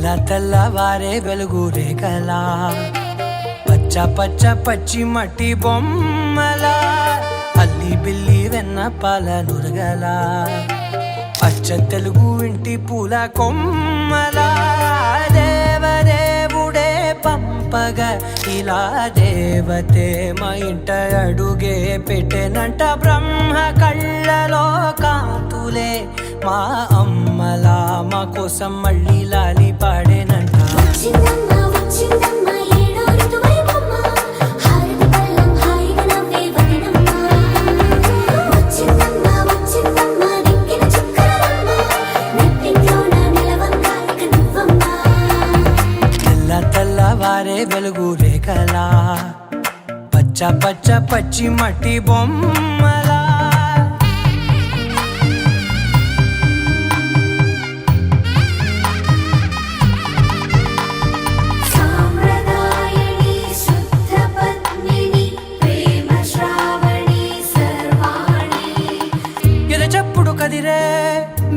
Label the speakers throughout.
Speaker 1: తెల్లవారే వెలుగు రేఖలా పచ్చ పచ్చ పచ్చి మట్టి బొమ్మలా అల్లి బిల్లి వెన్న పాల నురగలా పచ్చ తెలుగు ఇంటి పూల కొమ్మలా దేవదేవుడే పంపగా ఇలా దేవతే మా ఇంట అడుగే పెట్టెనంట బ్రహ్మ కళ్ళలో కాంతులే మా అమ్మలా మా కోసం మళ్ళీ లాలి పాడేనంట. తెల్లవారే వెలుగు రేఖలా పచ్చ పచ్చ పచ్చి మట్టి బొమ్మలా ఎరచప్పుడు కదిరే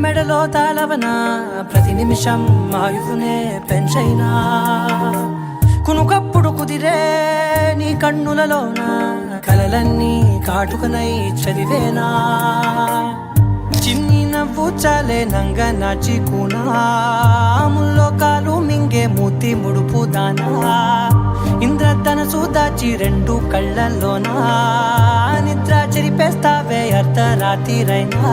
Speaker 1: మెడలో తాళవన ప్రతి నిమిషం ఆయువునే పెంచైనా కునుకప్పుడు కుదిరే నీ కన్నులలోన కలలన్నీ కాటుకనై చదివేనా చిన్ని నవ్వు చాలే నంగ నాచి కూనాముల్లో కాలు మింగే మూతి ముడుపు దానా ఇంద్రధనసు దాచి రెండు కళ్ళల్లోనా నిద్ర చెరిపేస్తావే అర్ధరాత్రిరైనా.